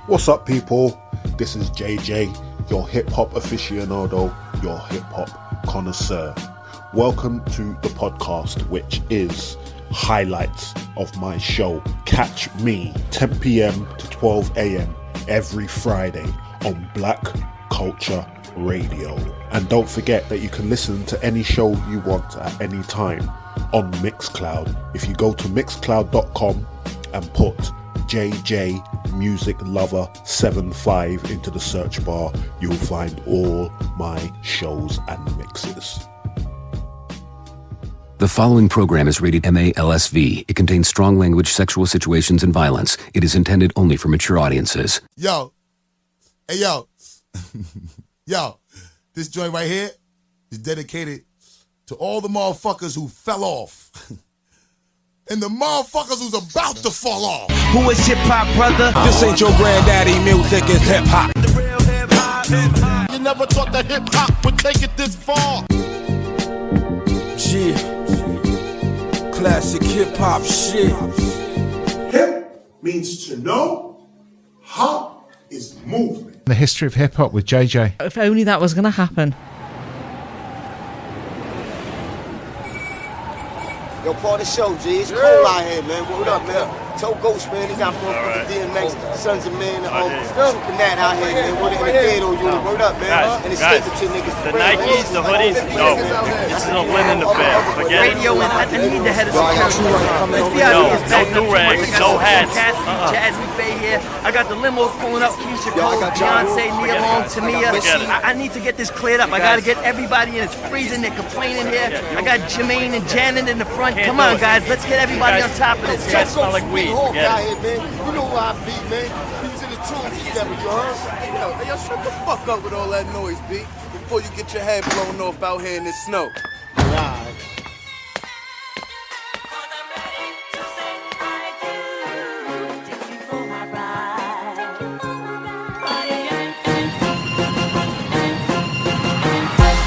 What's up, people? This is JJ, your hip-hop aficionado, your hip-hop connoisseur. Welcome to the podcast, which is highlights of my show. Catch me 10 p.m. to 12 a.m. every Friday on Black Culture Radio. And don't forget that you can listen to any show you want at any time on Mixcloud. If you go to mixcloud.com and put JJ Music Lover 75 into the search bar, you'll find all my shows and mixes. The following program is rated MA-LSV. It contains strong language, sexual situations, and violence. It is intended only for mature audiences. Yo. Hey, yo. Yo. This joint right here is dedicated to all the motherfuckers who fell off. And the motherfuckers who's about to fall off. Who is hip-hop, brother? This ain't your granddaddy music, it's hip-hop. The real hip-hop, hip-hop. You never thought that hip-hop would take it this far. Yeah. Classic hip-hop shit. Hip means to know, hop is movement. The history of hip-hop with JJ. If only that was going to happen. Yo, part of the show, G. It's cold out here, man. What up, man? Tell Ghost, man. He got both with the DMX, Sons of Men, Super Nat out here, man. What in the Gato unit. Word up, man. And it's state to niggas. The Nikes, the hoodies, no. This is a linen affair. Forget it. Radio, and I need the head of security. No do-rags, no hats. Jazzy Faye here. I got the limos pulling up. Keisha Cole, Beyonce, Nia Long, Tamia. I need to get this cleared up. I got to get everybody in. It's freezing. They're complaining here. I got Jermaine and Janet in the front. Come on, guys. Let's get everybody on top of this. You guys smell like weed. Forget it. Man. You know who I be, man. These are the tunes together, you heard? Yo, shut the fuck up with all that noise, B. Before you get your head blown off out here in this snow. Right.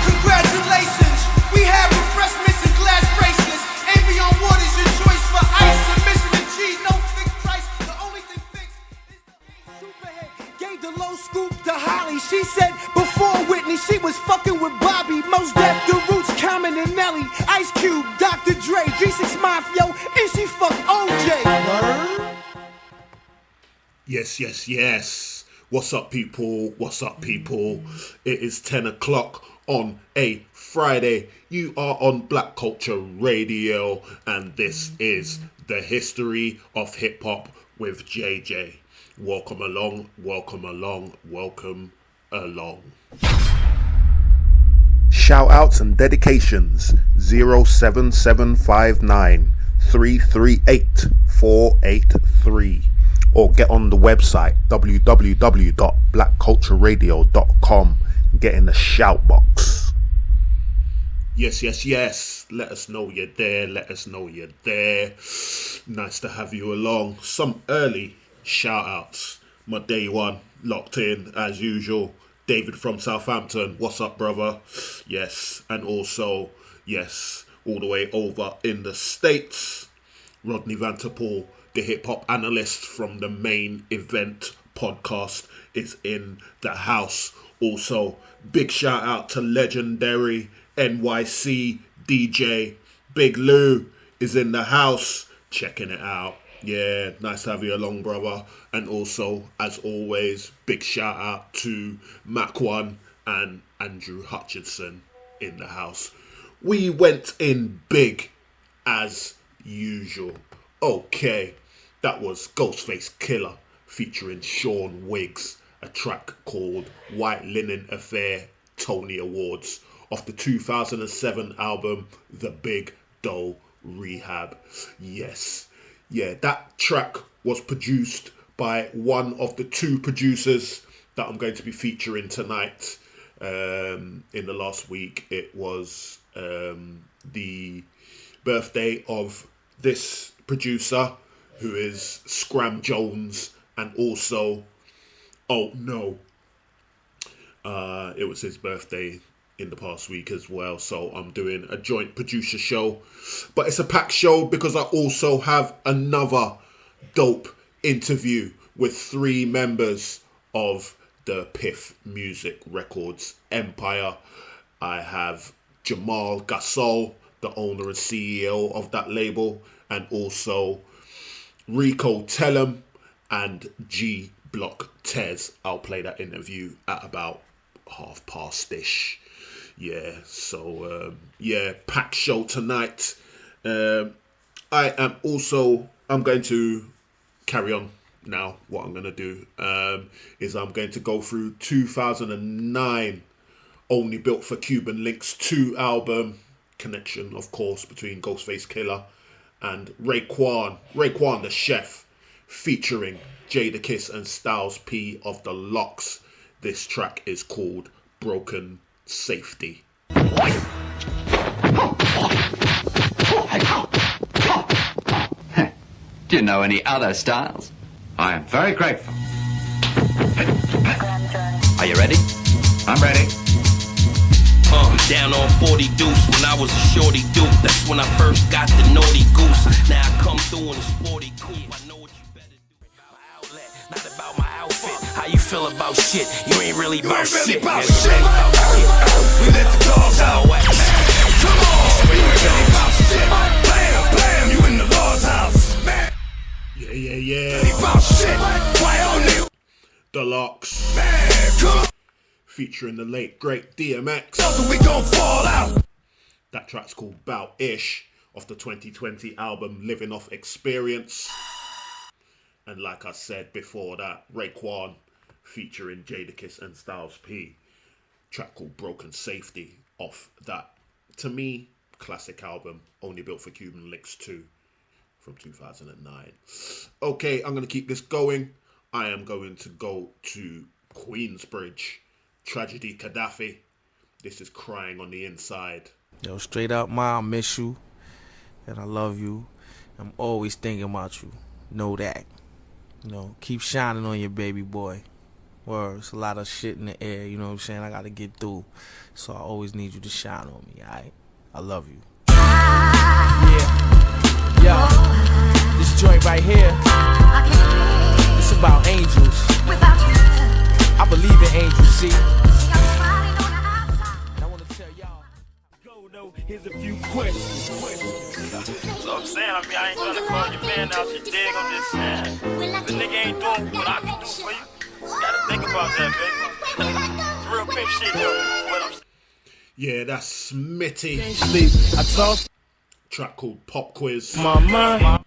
Congratulations! We have refreshments and glass bracelets. Avion Waters, your choice for ice. Submission and cheese, no fixed price. The only thing fixed is the Superhead gave the low scoop to Holly. She said before Whitney, she was fucking with Bobby. Most Def, The Roots, Common and Nelly. Ice Cube, Dr. Dre, G6 Mafia, and she fucked OJ. Yes. What's up, people? It is 10 o'clock on a Friday. You are on Black Culture Radio, and this is the history of hip-hop with JJ. Welcome along. Shout outs and dedications 07759 338 483, or get on the website www.blackcultureradio.com and get in the shout box. Yes. Let us know you're there. Nice to have you along. Some early shout outs. My day one locked in as usual. David from Southampton. What's up, brother? Yes. And also, yes, all the way over in the States, Rodney Vanterpool, the hip-hop analyst from the Main Event podcast, is in the house. Also, big shout out to legendary NYC DJ Big Lou is in the house, checking it out. Yeah, nice to have you along, brother. And also, as always, big shout out to Mac One and Andrew Hutchinson in the house. We went in big as usual. Okay, that was Ghostface Killer featuring Shawn Wigs, a track called White Linen Affair, Toney Awards, off the 2007 album The Big Doe Rehab. Yes. Yeah, that track was produced by one of the two producers that I'm going to be featuring tonight. In the last week, it was the birthday of this producer, who is Scram Jones, and also, it was his birthday in the past week as well, so I'm doing a joint producer show, but it's a packed show because I also have another dope interview with 3 members of the Piff Music Records empire. I have Jamal Gasol, the owner and CEO of that label, and also Rico Tellem and G Block Tez. I'll play that interview at about past. Yeah, so packed show tonight. I'm going to carry on now. What I'm going to do is I'm going to go through 2009 Only Built for Cuban Links 2 album. Connection, of course, between Ghostface Killah and Raekwon the Chef, featuring Jadakiss and Styles P of the Lox. This track is called Broken Safety. Do you know any other styles? I am very grateful. Are you ready? I'm ready. Down on 40 deuce when I was a shorty dude. That's when I first got the naughty goose. Now I come through in a sporty coupe. I know what you better do. My outlet, not about my outfit. How you feel about shit? You ain't really about shit. We let the dogs out. Come on. We ain't really about shit. Blam, blam. You in the Lord's house. Man. Yeah. About shit. Why on you? The Lox. Man, come on. Featuring the late great DMX. We gon' fall out. That track's called Bout Ish off the 2020 album Living Off Experience. And like I said before that, Raekwon featuring Jadakiss and Styles P. Track called Broken Safety off that, to me, classic album Only Built for Cuban Links 2 from 2009. Okay, I'm going to keep this going. I am going to go to Queensbridge. Tragedy Gaddafi. This is Cryin On The Inside. Yo, straight up, Ma, I miss you. And I love you. I'm always thinking about you. Know that. You know, keep shining on your baby boy. Word, it's a lot of shit in the air, you know what I'm saying? I gotta get through. So I always need you to shine on me, alright? I love you. Yeah. Yo, this joint right here, it's about angels. I believe in angels, see? I want to tell y'all. Go though, here's a few questions. So I'm saying, I ain't trying to call your man out your dig, I'm just saying. If the nigga ain't doing what I can do for you, you gotta think about that, baby. Real pimp shit though. What I'm saying. Yeah, that's Smitty. I talk. Track called Pop Quiz. Mama.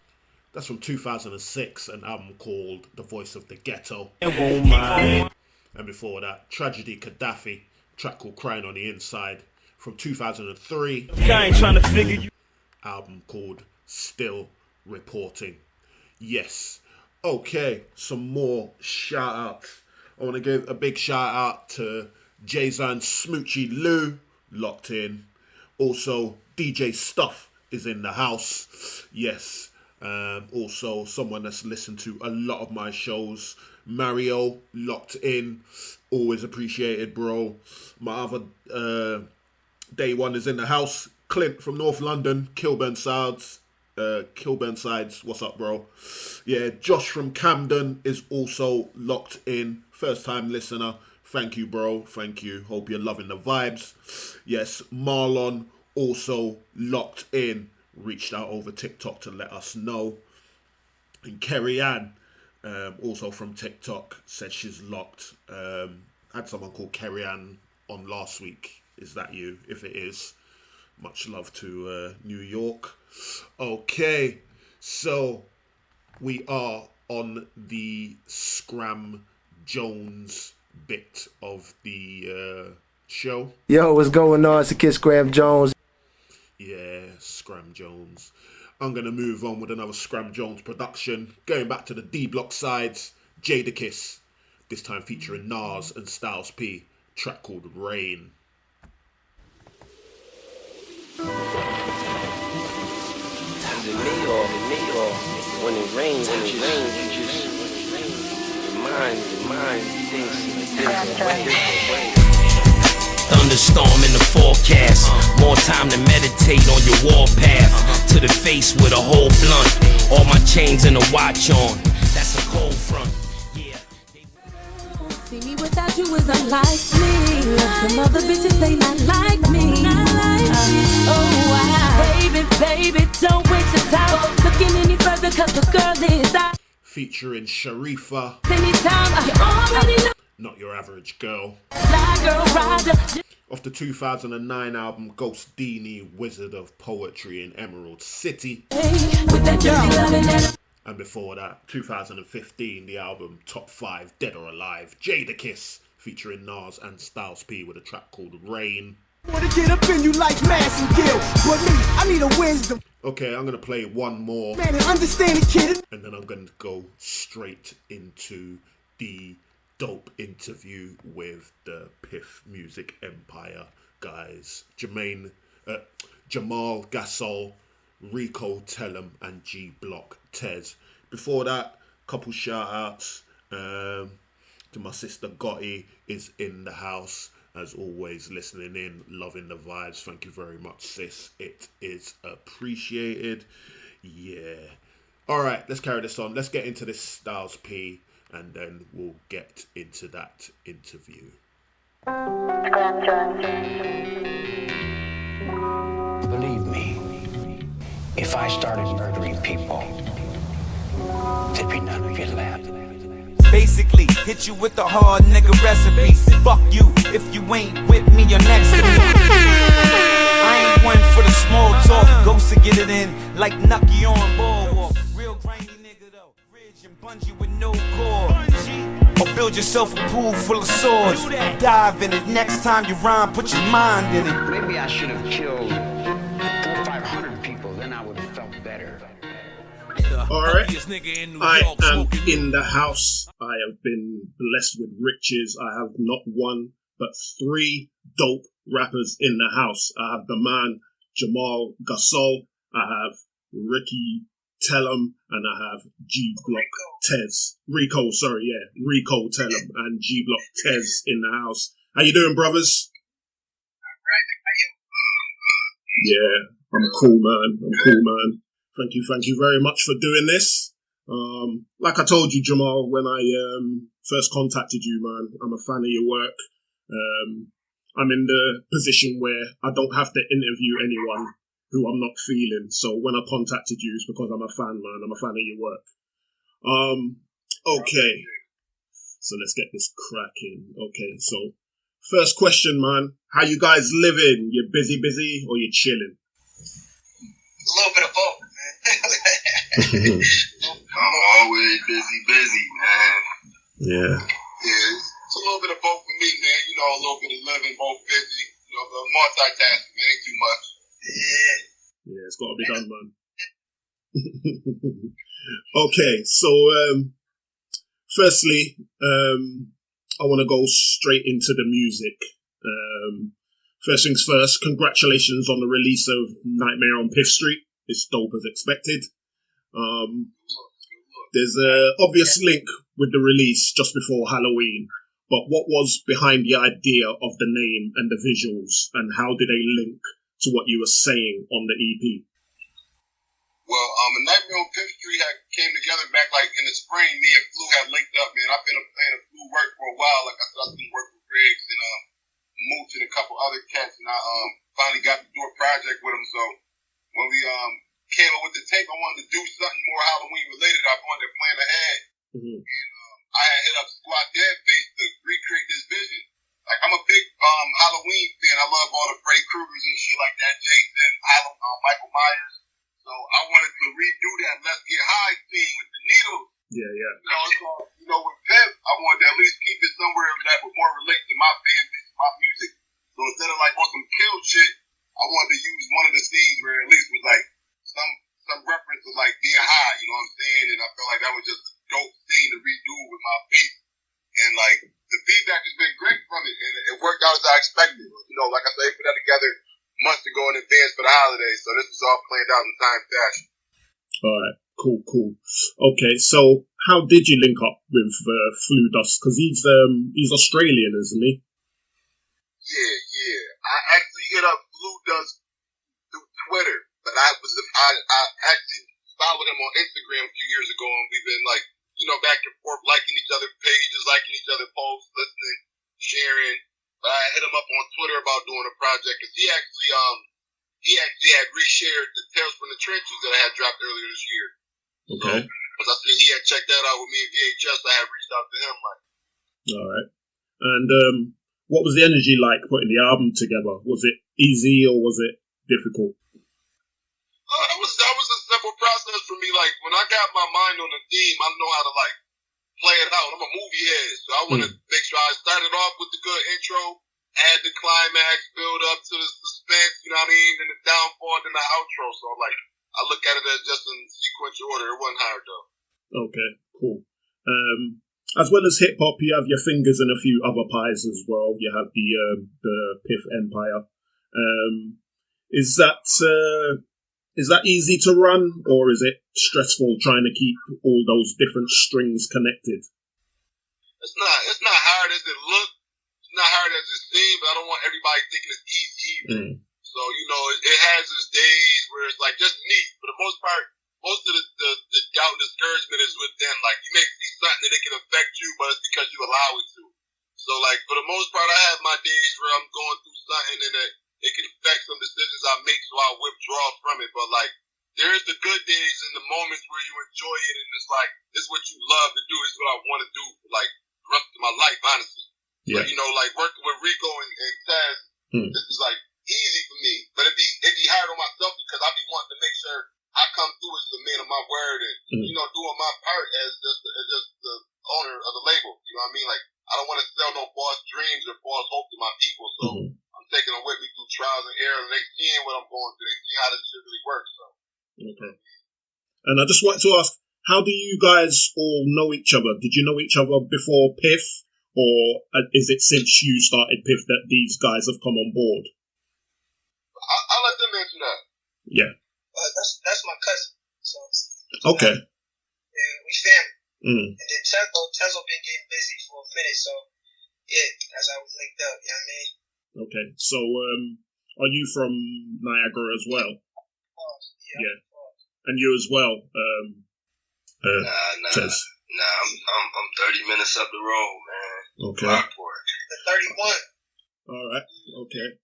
That's from 2006, an album called The Voice of the Ghetto. And before that, Tragedy Gaddafi, track called Cryin On The Inside from 2003. I ain't trying to figure you. Album called Still Reporting. Yes. Okay, some more shout outs. I want to give a big shout out to Jay-Zan Smoochie Lou, locked in. Also, DJ Stuff is in the house. Yes. Also, someone that's listened to a lot of my shows. Mario, locked in. Always appreciated, bro. My other day one is in the house. Clint from North London. Kilburnsides. What's up, bro? Yeah, Josh from Camden is also locked in. First time listener. Thank you, bro. Thank you. Hope you're loving the vibes. Yes, Marlon also locked in. Reached out over TikTok to let us know. And Kerry Ann, also from TikTok, said she's locked. Had someone called Kerry Ann on last week. Is that you? If it is, much love to New York. Okay, so we are on the Scram Jones bit of the show. Yo, what's going on? It's the kid Scram Jones. Yeah, Scram Jones. I'm going to move on with another Scram Jones production. Going back to the D-Block sides, Jadakiss. This time featuring Nas and Styles P. Track called Rain. When it rains, you just, your mind thinks different way. Thunderstorm in the forecast. More time to meditate on your warpath. To the face with a whole blunt. All my chains and a watch on. That's a cold front. was unlike me. Some other bitches, they not like me. Oh, wow. Baby, don't waste your time looking any further, cause the girl is out. Featuring Sharifa. Anytime I already know. Not Your Average Girl. Fly girl rider. Off the 2009 album Ghost Dini, Wizard of Poetry in Emerald City. And before that, 2015, the album Top 5 Dead or Alive, Jadakiss, featuring Nas and Styles P with a track called Rain. Wanna get up in you like Manson Gill, but me, I need a wisdom. Okay, I'm gonna play one more. Man, understand it, kid. And then I'm gonna go straight into the dope interview with the Piff Music Empire guys. Jamal Gasol, Rico, Tellem, and G Block Tez. Before that, couple shout outs to my sister Gotti is in the house. As always, listening in, loving the vibes. Thank you very much, sis. It is appreciated. Yeah. All right, let's carry this on. Let's get into this Styles P, and then we'll get into that interview. Believe me, if I started murdering people, there'd be none of you left. Basically, hit you with the hard nigga recipe. Fuck you if you ain't with me, you're next to me. I ain't one for the small talk. Ghosts to get it in like Nucky on boardwalk. Real grimy nigga though. Ridge and bungee with no cord. Or build yourself a pool full of swords. Dive in it. Next time you rhyme, put your mind in it. Maybe I should have killed 400 or 500 people, then I would have felt better. Alright, I am in the house. I have been blessed with riches. I have not one, but 3 dope rappers in the house. I have the man, Jamal Gasol. I have Ricky Tellem, and I have G Block Tez. Rico Tellem and G Block Tez in the house. How you doing, brothers? Yeah, I'm cool, man. Thank you very much for doing this. Like I told you, Jamal, when I first contacted you, man, I'm a fan of your work. I'm in the position where I don't have to interview anyone who I'm not feeling. So when I contacted you, it's because I'm a fan, man. I'm a fan of your work. Okay. So let's get this cracking. Okay, so first question, man. How you guys living? You busy or you chilling? A little bit of both, man. I'm always busy, man. Yeah. Yeah, it's a little bit of both for me, man. You know, a little bit of living, both busy. You know, the multitasking, man, ain't too much. Yeah, it's got to be done, man. Okay, so firstly, I want to go straight into the music. First things first, congratulations on the release of Nightmare on Piff Street. It's dope as expected. There's an obvious link with the release just before Halloween, but what was behind the idea of the name and the visuals, and how did they link to what you were saying on the EP? Well, Nightmare on Piff Street came together back like in the spring. Me and Flu had linked up, man. I've been playing a Flu work for a while. Like I said, I've been working with Wigs and Mooch and a couple other cats, and I finally got to do a project with them. So when we came up with the tape, I wanted to do something more Halloween related. I wanted to plan ahead, and I had hit up Squad Deadface to recreate this vision. Like, I'm a big Halloween fan. I love all the Freddy Kruegers and shit like that. Jason, Michael Myers. So I wanted to redo that Let's Get High scene with the needles. Yeah. You know, with Piff, I wanted to at least keep it somewhere that would more relate to my fan base, my music. So instead of like on some kill shit, I wanted to use one of the scenes where at least was like some reference to like being high, you know what I'm saying? And I felt like that was just a dope scene to redo with my beat. And like the feedback has been great from it, and it worked out as I expected. You know, like I said, I put that together months ago in advance for the holidays, so this was all planned out in time fashion. All right, cool. Okay, so how did you link up with Flu Dust? Because he's Australian, isn't he? Yeah. I actually hit up Flu Dust through Twitter, but I actually followed him on Instagram a few years ago, and we've been like, you know, back and forth, liking each other's pages, liking each other's posts, listening, hearing. But I hit him up on Twitter about doing a project because he actually had reshared the Tales from the Trenches that I had dropped earlier this year. Okay. Because I think he had checked that out with me in VHS. I had reached out to him like. All right. And what was the energy like putting the album together? Was it easy or was it difficult? That was a simple process for me. Like when I got my mind on the theme, I know how to like play it out. I'm a movie head, so I want to make sure I started off with the good intro, add the climax, build up to the suspense. You know what I mean? Then the downfall, then the outro. So like I look at it as just in sequential order. It wasn't hard though. Okay, cool. As well as hip hop, you have your fingers in a few other pies as well. You have the Piff Empire. Is that easy to run, or is it stressful trying to keep all those different strings connected? It's not hard as it looks. It's not hard as it seems. But I don't want everybody thinking it's easy either. So it has its days where it's like just neat. For the most part, most of the doubt and discouragement is with them. Like you may see something and it can affect you, but it's because you allow it to. So like for the most part, I have my days where I'm going through something and it can affect some decisions I make, so I withdraw from it. But like there's the good days and the moments where you enjoy it, and it's like this is what you love to do. This is what I want to do for like the rest of my life, honestly. Yeah. But, like working with Rico and Taz, this is like easy for me. But it'd be hard on myself because I be wanting to make sure I come through as the man of my word and doing my part as just the owner of the label. You know what I mean? Like I don't want to sell no false dreams or false hope to my people. So I'm taking them with me through trials and errors, and they seeing what I'm going through. They see how this shit really works. So. Okay. And I just wanted to ask, how do you guys all know each other? Did you know each other before Piff, or is it since you started Piff that these guys have come on board? I'll let them answer that. Yeah. That's my cousin. So okay. Yeah, we family. And then Tezo been getting busy for a minute, so yeah, that's how we linked up. You know what I mean? Okay. So, are you from Niagara as well? Yeah. And you as well, Tez? Nah, I'm 30 minutes up the road, man. Okay. Rockport. The 31. All right. Okay.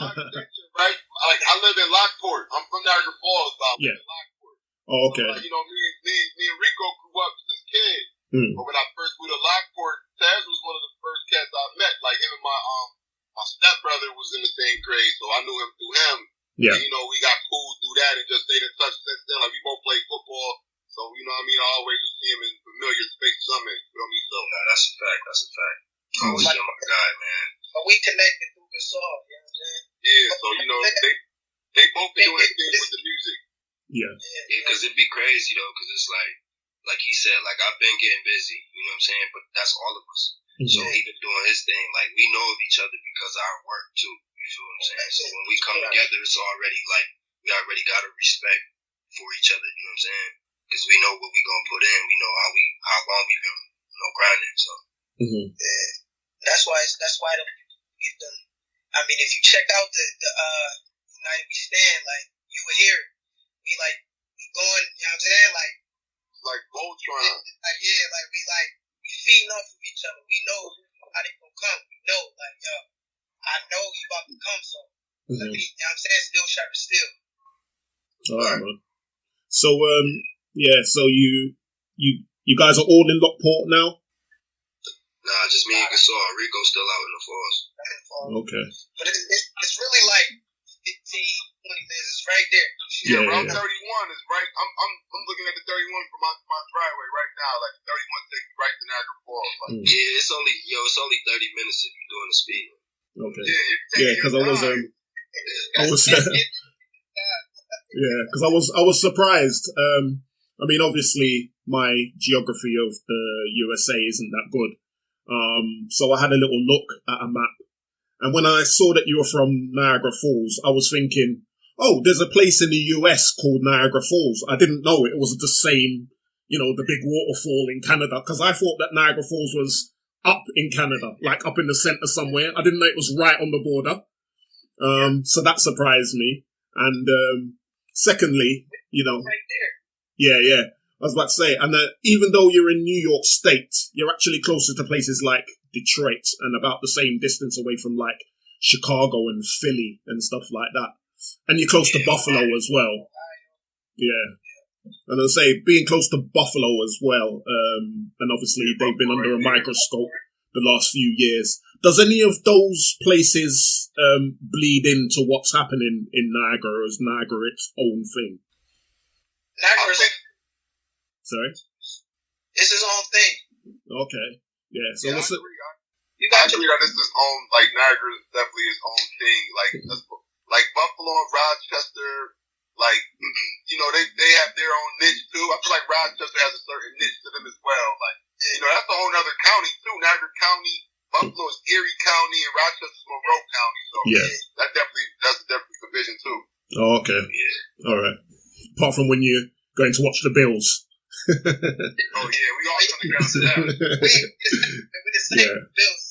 Right? Like I live in Lockport. I'm from Niagara Falls, yeah. Lockport. Oh, okay. So, me and Rico grew up since kids. But when I first moved to Lockport, Taz was one of the first cats I met. Like him and my stepbrother was in the same grade, so I knew him through him. Yeah. And, we got cool through that and just stayed in touch since then. Like we both played football, so you know what I mean. I always just see him in familiar spaces. You feel me? So that's a fact. That's a fact. Always been my guy, man. But we connected through the song. You know what I'm saying? Yeah. So they both been doing their thing with the music. Yeah. Yeah, because it'd be crazy though, because it's like he said, like I've been getting busy. You know what I'm saying? But that's all of us. So he been doing his thing. Like we know of each other because of our work too. You feel what I'm saying? So when we come together, it's already like we already got a respect for each other. You know what I'm saying? Because we know what we gonna put in. We know how long we been grinding. So yeah, that's why the get done. I mean, if you check out the United We Stand, like you were here, we going. You know what I'm saying? Like Voltron. We feeding off of each other. We know how they gonna come. We know, I know you about to come, so let me, you know what I'm saying? Still sharp as steel. All right, man. So, so you guys are all in Lockport now? Nah, just me and Gasol. Rico's still out in the falls. Okay. But it's really like 15, 20 minutes. It's right there. Yeah, Route 31 is right. I'm looking at the 31 from my driveway right now. Like 31 takes right to Niagara Falls. Yeah, it's only 30 minutes if you're doing the speed. Okay. Yeah, because I was surprised. I mean, obviously, my geography of the USA isn't that good. So I had a little look at a map. And when I saw that you were from Niagara Falls, I was thinking, oh, there's a place in the US called Niagara Falls. I didn't know it was the same, the big waterfall in Canada, because I thought that Niagara Falls was up in Canada, like up in the center somewhere. I didn't know it was right on the border. So that surprised me. And secondly, right there. Yeah. I was about to say, and even though you're in New York State, you're actually closer to places like Detroit and about the same distance away from like Chicago and Philly and stuff like that. And you're close to Buffalo as well. Yeah. And I'll say being close to Buffalo as well, and obviously they've been under a microscope the last few years. Does any of those places bleed into what's happening in Niagara, or is Niagara its own thing? Niagara's Sorry? it's his own thing. Okay. Yeah, so what's it? I agree that it's his own, like, Niagara is definitely his own thing. Like Buffalo and Rochester, like, you know, they have their own niche too. I feel like Rochester has a certain niche to them as well. Like, you know, that's a whole other county too. Niagara County, Buffalo is Erie County, and Rochester's Monroe County. So that's definitely division too. Oh, okay. Yeah. All right. Apart from when you're going to watch the Bills. Oh yeah, we all come together to that. We the same Bills.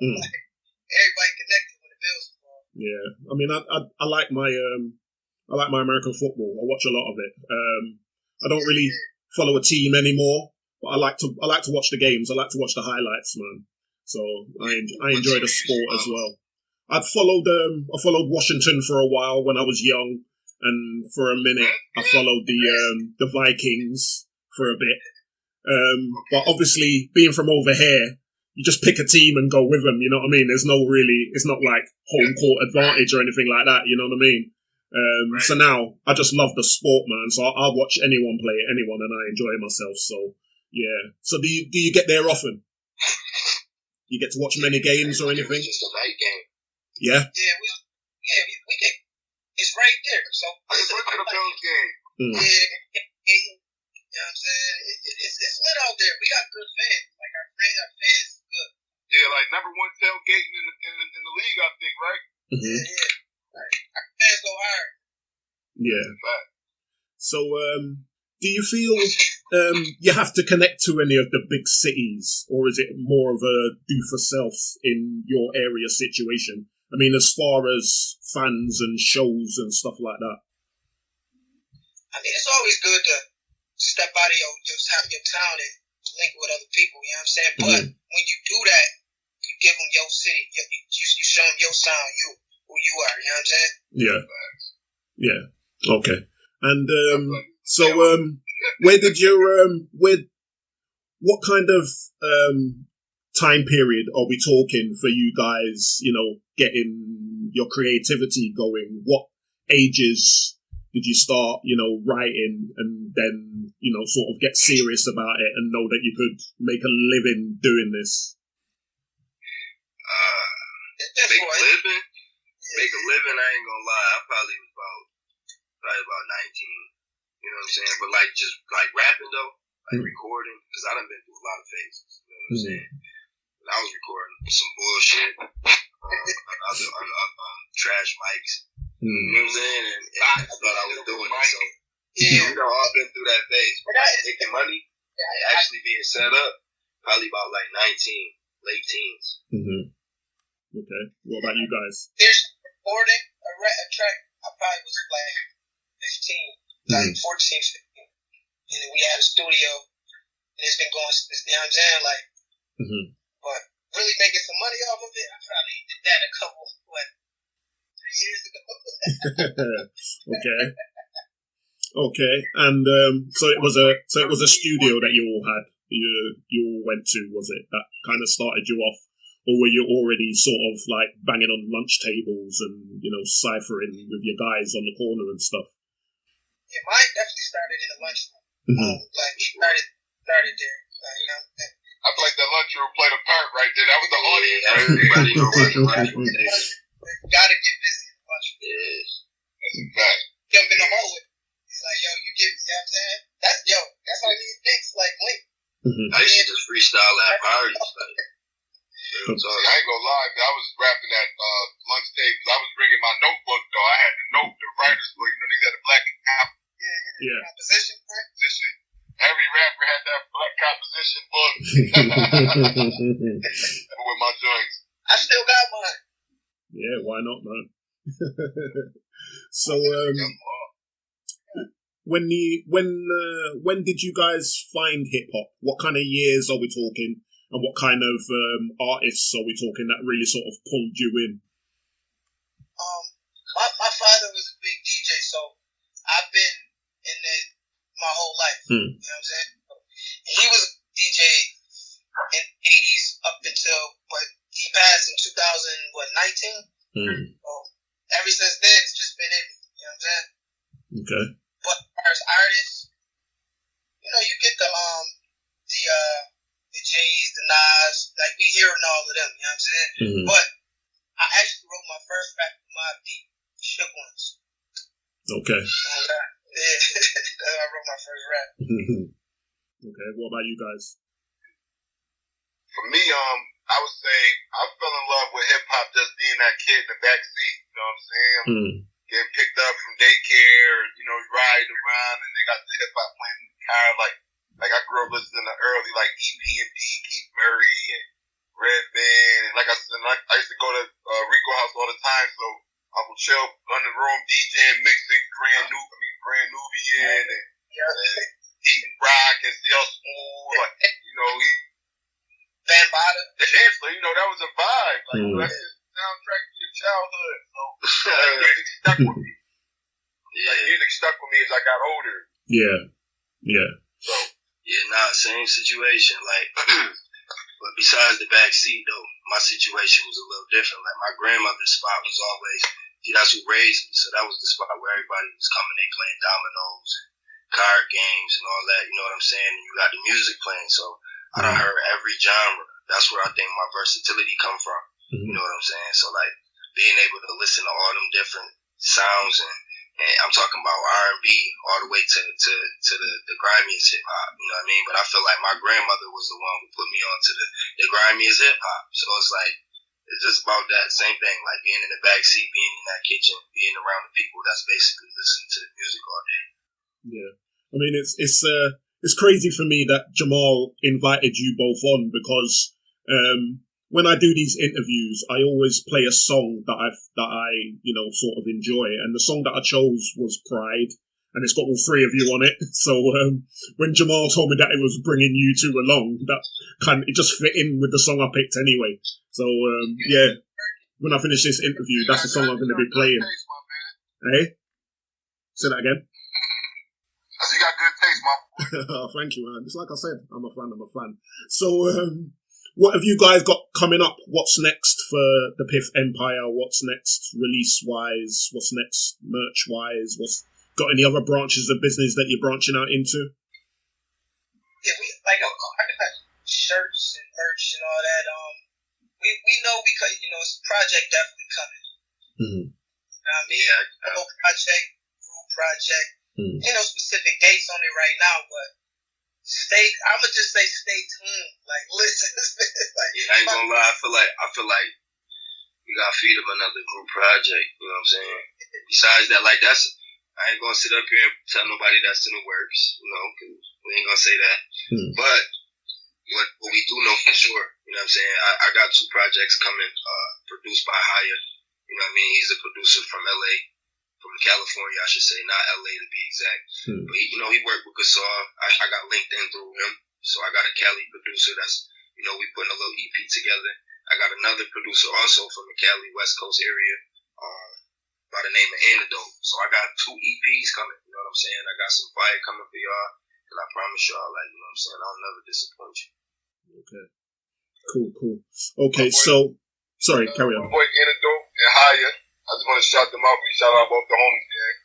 Like, everybody connected with the Bills. Yeah, I mean, I like my American football. I watch a lot of it. I don't really follow a team anymore, but I like to watch the games. I like to watch the highlights, man. So I enjoy the sport as well. I followed Washington for a while when I was young, and for a minute I followed the Vikings for a bit. But obviously, being from over here, you just pick a team and go with them. You know what I mean? It's not like home court advantage or anything like that. You know what I mean? So now I just love the sport, man. So I'll watch anyone play anyone, and I enjoy myself. So yeah. So do you get there often? You get to watch many games or anything? It's just a night game. Yeah. Yeah, we get. It's right there. So I just went to the Bills game. Yeah, you know what I'm saying? It's lit out there. We got good fans. Like our fans is good. Yeah, like number one tailgating in the league, I think, right? Mm-hmm. Yeah. Our fans go hard. Yeah. So, do you feel you have to connect to any of the big cities, or is it more of a do for self in your area situation? I mean, as far as fans and shows and stuff like that. I mean, it's always good to step out of your town and link with other people. You know what I'm saying? But when you do that, you give them your city. You show them your sound. Who you are. You know what I'm saying? Yeah. Yeah. Okay. And so, where did your what kind of time period are we talking for you guys? You know, getting your creativity going. What ages did you start, you know, writing, and then, you know, sort of get serious about it and know that you could make a living doing this? Make a living, I ain't gonna lie. I probably was about 19. You know what I'm saying? But like just like rapping though, like recording, because I done been through a lot of phases. You know what I'm saying? And I was recording some bullshit, trash mics. You know what I'm saying? And I thought I was doing it. So we done all been through that phase. But like making money, actually being set up, probably about like 19, late teens. Mm-hmm. Okay. What about you guys? There's recording a track. I probably was like 15, like 14, 15. And then we had a studio, and it's been going, you know what I'm saying? Like, but really making some money off of it, I probably did that a couple, 3 years ago. Okay. Okay. And so it was a studio that you all had. You all went to, was it? That kind of started you off, or were you already sort of like banging on lunch tables and, you know, ciphering with your guys on the corner and stuff? Yeah, mine definitely started in the lunchroom. Like started there. You know. I feel like that lunchroom played a part right there. That was the audience. Everybody know about the lunchroom. Gotta get busy in the lunchroom. Yes. That's a fact. Jump in the hallway. It's like, yo, you know what I'm saying? That's how these things like link. I used to just freestyle at parties. Like, I ain't gonna lie, I was rapping at lunch tables. I was bringing my notebook though. I had the writer's book. You know, they got a black and cap. Yeah. Composition. Every rapper had that black composition book. With my joints. I still got mine. Yeah, why not, man? So, when did you guys find hip hop? What kind of years are we talking? And what kind of artists are we talking that really sort of pulled you in? My father was a big DJ, so I've been in it my whole life. You know what I'm saying? And he was a DJ in the 80s up until, but he passed in 2019. So ever since then, it's just been in me. You know what I'm saying? Okay. But as artists, you know, you get the J's, the Nas, like we hearing all of them. You know what I'm saying? But I actually wrote my first rap with my deep shook ones. Okay. Yeah, I wrote my first rap. Okay, what about you guys? For me, I would say I fell in love with hip hop just being that kid in the back seat. You know what I'm saying? Getting picked up from daycare, you know, riding around, and they got the hip hop playing in the car. Like I grew up listening to early like EP&P, Keith Murray, and Red Band, and like I said, I used to go to Rico house all the time, so Uncle Chill on the room DJing, mixing Grand Nubian, and eating rock and CL Smooth, like, you know, he Bambada. Yeah, so you know that was a vibe. Like that's the soundtrack to your childhood. So like, music stuck with me. Like music stuck with me as I got older. Yeah. So same situation. Like, but besides the back seat though, my situation was a little different. Like my grandmother's spot was always, that's who raised me. So that was the spot where everybody was coming. They playing dominoes, card games, and all that. You know what I'm saying? And you got the music playing. So I done heard every genre. That's where I think my versatility come from. You know what I'm saying? So like being able to listen to all them different sounds, and I'm talking about R&B all the way to the grimiest hip hop. You know what I mean? But I feel like my grandmother was the one who put me on to the grimiest hip hop. So it's like it's just about that same thing, like being in the back seat, being in that kitchen, being around the people that's basically listening to the music all day. Yeah, I mean it's crazy for me that Jamal invited you both on, because when I do these interviews, I always play a song that I you know sort of enjoy, and the song that I chose was Pride, and it's got all three of you on it. So when Jamal told me that it was bringing you two along, it just fit in with the song I picked anyway. So yeah, when I finish this interview, that's the song I'm going to be playing. Hey, say that again. You got good taste, my boy. Thank you, man. It's like I said, I'm a fan. So, what have you guys got coming up? What's next for the Piff Empire? What's next release-wise? What's next merch-wise? What's got any other branches of business that you're branching out into? Yeah, I got shirts and merch and all that. We know because, you know, it's a project definitely coming. You know what I mean? Group project. Ain't no specific dates on it right now, but I'ma just say stay tuned. Like, listen. Like, I ain't gonna lie, I feel like we gotta feed them another group project, you know what I'm saying? Besides that, like I ain't gonna sit up here and tell nobody that's in the works, you know, 'cause we ain't gonna say that. But what we do know for sure, you know what I'm saying? I got two projects coming, produced by Haya. You know what I mean? He's a producer from LA. From California, I should say, not LA to be exact. But he worked with Gasol. I got linked in through him. So I got a Cali producer that's, we putting a little EP together. I got another producer also from the Cali West Coast area, by the name of Antidote. So I got 2 EPs coming, you know what I'm saying? I got some fire coming for y'all, and I promise y'all, like, you know what I'm saying, I'll never disappoint you. Okay. Cool. Okay, so, sorry, carry on. My boy Antidote and Haya. I just want to shout them out. We shout out both the homies there.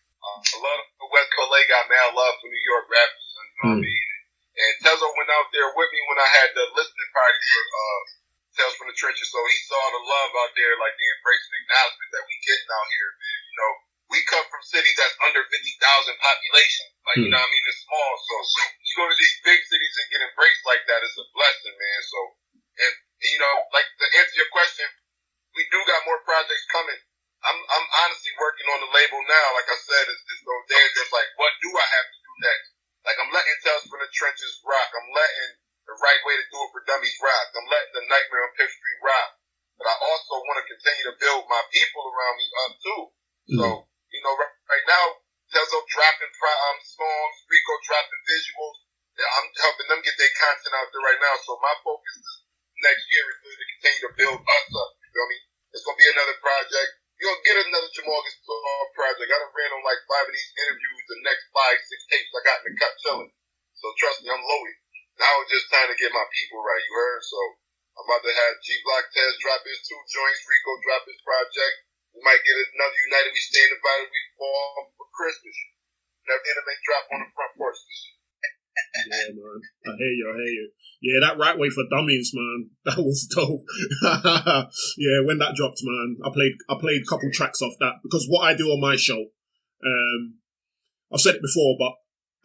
A lot of the West Coast got mad love for New York rappers. You know what I mean? And Tezo went out there with me when I had the listening party for Tales from the Trenches. So he saw the love out there, like the embrace and acknowledgement that we getting out here, man. You know, we come from cities that's under 50,000 population. Like, you know what I mean? It's small. So you go to these big cities and get embraced like that is a blessing, man. So, and you know, like to answer your question, we do got more projects coming. I'm honestly working on the label now. Like I said, it's those days just like, what do I have to do next? Like, I'm letting Tales from the Trenches rock. I'm letting The Right Way to Do It for Dummies rock. I'm letting The Nightmare on Piff Street rock. But I also want to continue to build my people around me up too. So, you know, right now, Tezo dropping songs, Rico dropping visuals. Yeah, I'm helping them get their content out there right now. So my focus is next year is to continue to build us up. You feel me? It's gonna be another project. You're gonna get another Jamal Gasol project. I done ran on like 5 of these interviews. The next 5, 6 tapes I got in the cut chilling. So trust me, I'm loaded. Now it's just time to get my people right. You heard? So I'm about to have G Block Tez drop his 2 joints. Rico drop his project. We might get another United We Stand Divided We Fall for Christmas. Never did a make drop on the front porch this year. Yeah, man. I hear you. Yeah, that Right Way for Dummies, man. That was dope. Yeah, when that dropped, man, I played a couple tracks off that because what I do on my show, I've said it before, but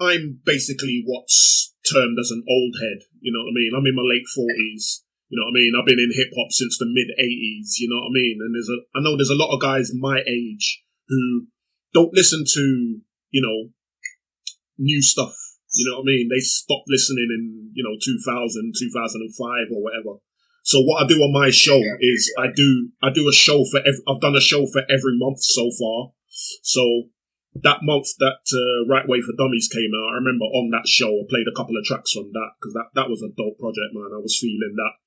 I'm basically what's termed as an old head. You know what I mean? I'm in my late 40s. You know what I mean? I've been in hip hop since the mid 80s. You know what I mean? And I know there's a lot of guys my age who don't listen to, you know, new stuff. You know what I mean? They stopped listening in, 2000, 2005 or whatever. So what I do on my show is I do a show I've done a show for every month so far. So that month that Right Way for Dummies came out, I remember on that show I played a couple of tracks from that because that was a dope project, man. I was feeling that.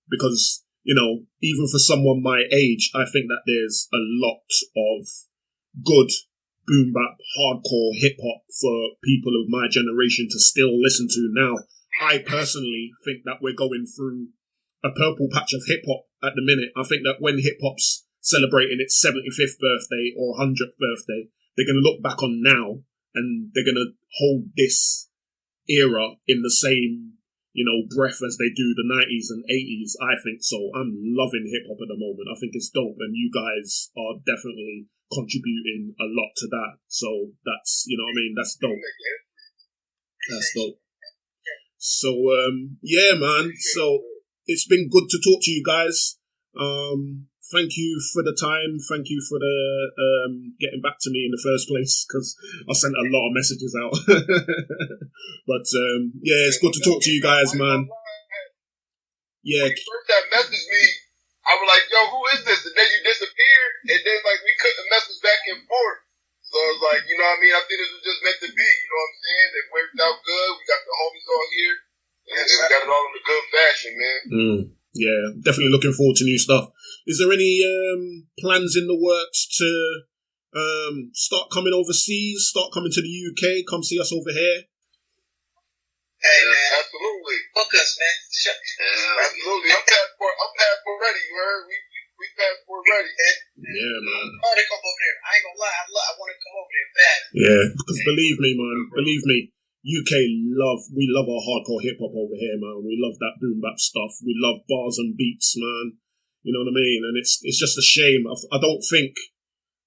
Because, even for someone my age, I think that there's a lot of good boom bap, hardcore hip hop for people of my generation to still listen to now. I personally think that we're going through a purple patch of hip hop at the minute. I think that when hip hop's celebrating its 75th birthday or 100th birthday, they're going to look back on now and they're going to hold this era in the same, breath as they do the 90s and 80s. I think so. I'm loving hip hop at the moment. I think it's dope and you guys are definitely contributing a lot to that. So that's, that's dope. That's dope. So, yeah, man. So it's been good to talk to you guys. Thank you for the time. Thank you for the getting back to me in the first place because I sent a lot of messages out. But yeah, it's good to talk to you guys, man. Yeah. When you first had messaged me, I was like, yo, who is this? And then you disappeared, and then like we couldn't message back and forth. So I was like, you know what I mean? I think this was just meant to be. You know what I'm saying? It worked out good. We got the homies all here, and we got it all in a good fashion, man. Yeah, definitely looking forward to new stuff. Is there any plans in the works to start coming overseas, start coming to the UK, come see us over here? Hey, man. Absolutely. Book us, man. Absolutely. I'm passport ready, you heard? We passport ready. Yeah, man. I want to come over there. I ain't gonna lie. I want to come over there bad. Yeah, because believe me, man. Believe me. UK we love our hardcore hip hop over here, man. We love that boom bap stuff. We love bars and beats, man. You know what I mean? And it's just a shame. I don't think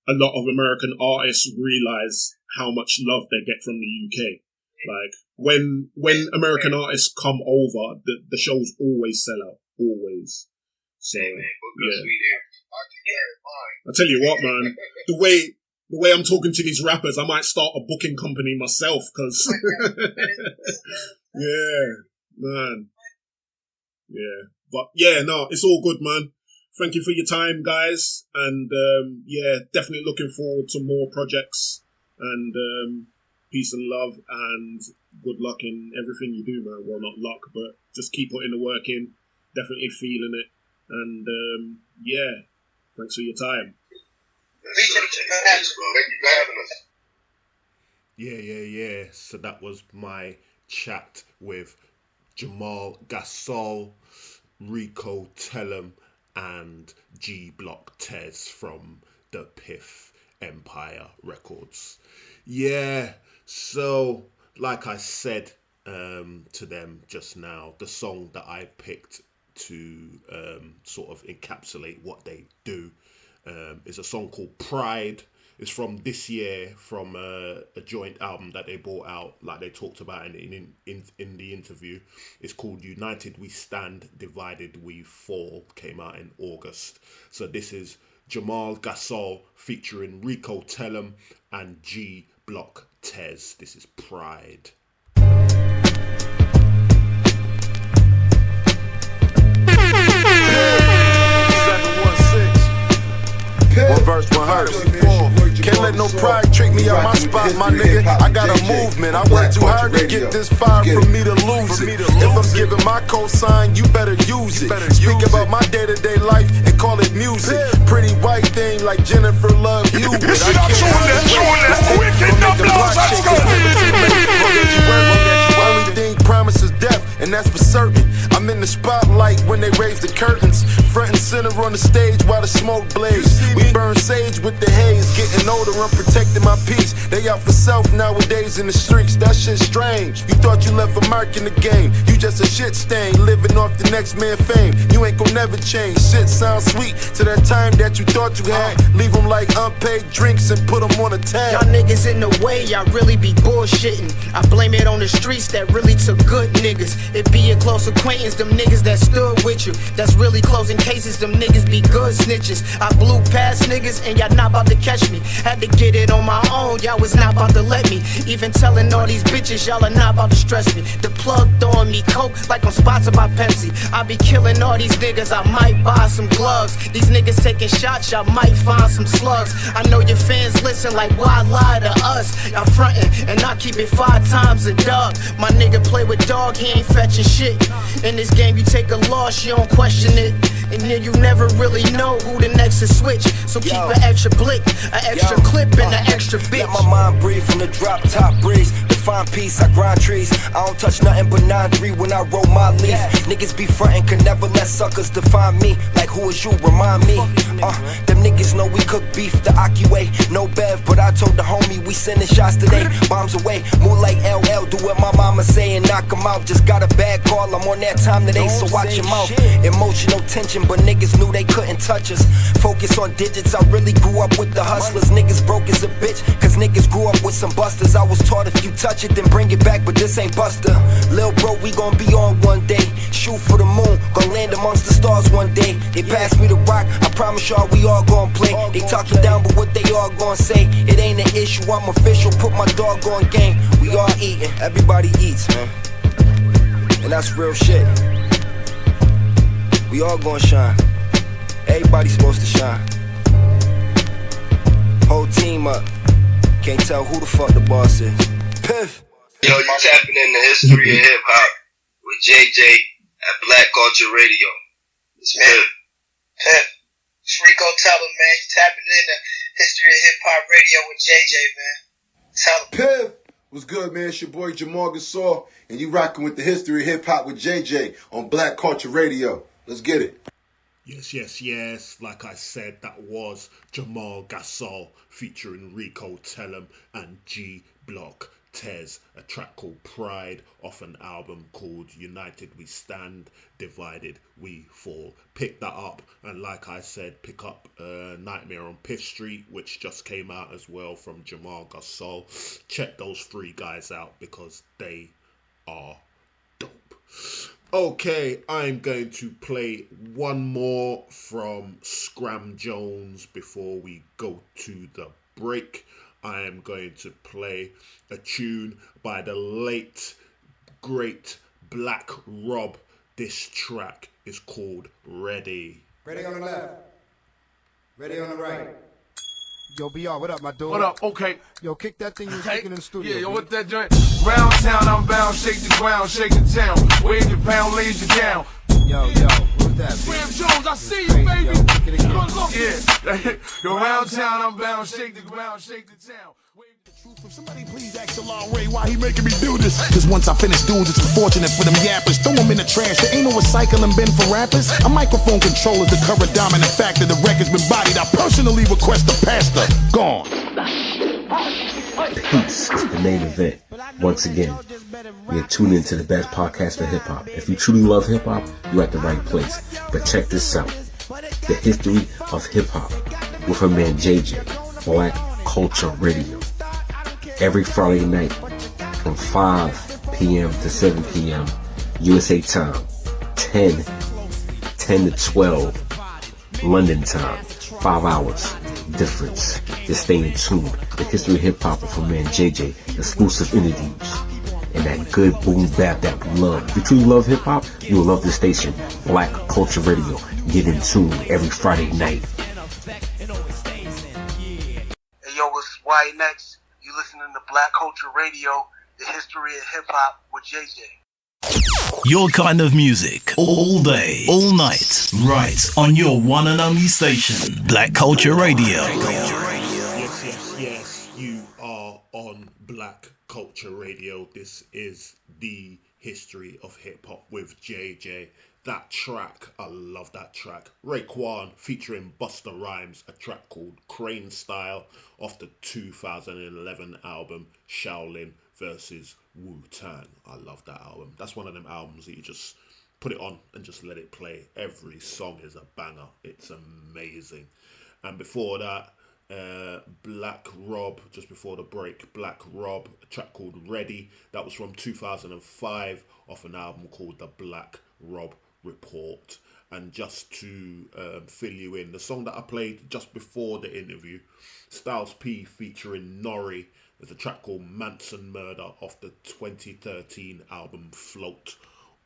a lot of American artists realize how much love they get from the UK. Like when American artists come over, the shows always sell out, always. So yeah. I tell you what, man. The way I'm talking to these rappers, I might start a booking company myself, cause yeah, man. Yeah, but yeah, no, it's all good, man. Thank you for your time, guys, and yeah, definitely looking forward to more projects, and peace and love, and good luck in everything you do, man. Well, not luck, but just keep putting the work in. Definitely feeling it, and yeah, thanks for your time. Thank you for having us. Yeah. So that was my chat with Jamal Gasol, Rico, Tellem, and G Block Tez from the Piff Empire Records. Yeah, so like I said to them just now, the song that I picked to sort of encapsulate what they do is a song called Pride. It's from this year, from a joint album that they brought out, like they talked about in the interview. It's called United We Stand, Divided We Fall. Came out in August. So this is Jamal Gasol featuring Rico, Tellem, and G Block Tez. This is Pride. One verse, one verse. Can't let no pride trick me out my spot, my nigga. I got a movement. I work too hard to get this fire for me to lose it. If I'm giving my cosign, you better use it. Speak about my day-to-day life and call it music. Pretty white thing like Jennifer Love you. Let's go. Only thing promises death, and that's for certain. I'm in the spotlight when they raise the curtains. Front and center on the stage while the smoke blaze. We burn sage with the haze. Getting older, I'm protecting my peace. They out for self nowadays in the streets. That shit strange. You thought you left a mark in the game. You just a shit stain, living off the next man fame. You ain't gon' never change. Shit sounds sweet to that time that you thought you had. Leave them like unpaid drinks and put them on a tab. Y'all niggas in the way, y'all really be bullshitting. I blame it on the streets that really took good niggas. It be a close acquaintance, them niggas that stood with you. That's really closing cases, them niggas be good snitches. I blew past niggas and y'all not about to catch me. Had to get it on my own, y'all was not about to let me. Even telling all these bitches, y'all are not about to stress me. The plug throwing me coke like I'm sponsored by Pepsi. I be killing all these niggas, I might buy some gloves. These niggas taking shots, y'all might find some slugs. I know your fans listen like why lie to us. Y'all frontin' and I keep it 5 times a dub. My nigga play with dog, he ain't fetching shit. In this game you take a loss, you don't question it. And then you never really know who the next to switch. So keep an extra blick, an extra clip, and an extra bitch. Let my mind breathe from the drop top breeze. Define peace, I grind trees. I don't touch nothing but 9-3 when I roll my leaf. Niggas be frontin', can never let suckers define me. Like who is you, remind me. Them niggas know we cook beef the Aki way. No Bev, but I told the homie we sending shots today. Bombs away, move like LL, do what my mama say and knock 'em out. Just got a bad call, I'm on that time today, so watch your mouth. Emotional tension, but niggas knew they couldn't touch us. Focus on digits, I really grew up with the hustlers. Niggas broke as a bitch, cause niggas grew up with some busters. I was taught if you touch it, then bring it back, but this ain't Buster. Lil' bro, we gon' be on one day. Shoot for the moon, gon' land amongst the stars one day. They pass me the rock, I promise y'all we all gon' play. They talking down, but what they all gon' say, it ain't an issue, I'm official, put my dog on game. We all eating, everybody eats, man. And that's real shit. We all gon' shine. Everybody's supposed to shine. Whole team up. Can't tell who the fuck the boss is. Piff. Yo, you tapping in the history of hip hop with JJ at Black Culture Radio. It's Piff. Piff. It's Rico Tellem, man. You tapping in the history of hip hop radio with JJ, man. Tellem. Piff. What's good, man? It's your boy Jamal Gasol, and you rocking with the history of hip hop with JJ on Black Culture Radio. Let's get it. Yes. Like I said, that was Jamal Gasol featuring Rico, Tellem, and G Block Tez, a track called Pride off an album called United We Stand, Divided We Fall. Pick that up, and like I said, pick up Nightmare on Piff Street, which just came out as well from Jamal Gasol. Check those 3 guys out because they are dope. Okay, I'm going to play one more from Scram Jones before we go to the break. I am going to play a tune by the late, great Black Rob. This track is called Ready. Ready on the left. Ready on the right. Yo, BR, what up, my dude? What up? Okay. Yo, kick that thing you was kicking in the studio. Yeah, yo, what that joint? Round town, I'm bound, shake the ground, shake the town. Wave your pound, lays you down. Yo, what's that? Scram Jones, I see you, baby. Yeah. Yo, round town, I'm bound, shake the ground, shake the town. Somebody please ask Shalon Ray why he making me do this. Cause once I finish dudes, it's unfortunate for them yappers. Throw them in the trash, there ain't no recycling bin for rappers. A microphone controller, the current dominant factor. The record's been bodied, I personally request the pastor. Gone. Peace is the main event. Once again, you're tuned into the best podcast for hip hop. If you truly love hip hop, you're at the right place. But check this out. The history of hip hop with her man JJ, Black Culture Radio. Every Friday night from 5 p.m. to 7 p.m. USA time, 10 to 12 London time, 5 hours difference. Just stay in tune. The history of hip hop with my man JJ, exclusive interviews, and that good boom bap that we love. If you truly love hip hop, you will love this station, Black Culture Radio. Get in tune every Friday night. Hey, yo, next, you listening to Black Culture Radio, the history of hip hop with JJ. Your kind of music, all day, all night, right on your one and only station, Black Culture Radio. Yes, you are on Black Culture Radio. This is the history of hip hop with JJ. That track, I love that track. Raekwon featuring Busta Rhymes, a track called Crane Style off the 2011 album Shaolin vs. Wu-Tang. I love that album. That's one of them albums that you just put it on and just let it play. Every song is a banger. It's amazing. And before that, Black Rob, just before the break, Black Rob, a track called Ready. That was from 2005 off an album called The Black Rob Report. And just to fill you in, the song that I played just before the interview, Styles P featuring Nori, there's a track called Manson Murder off the 2013 album Float,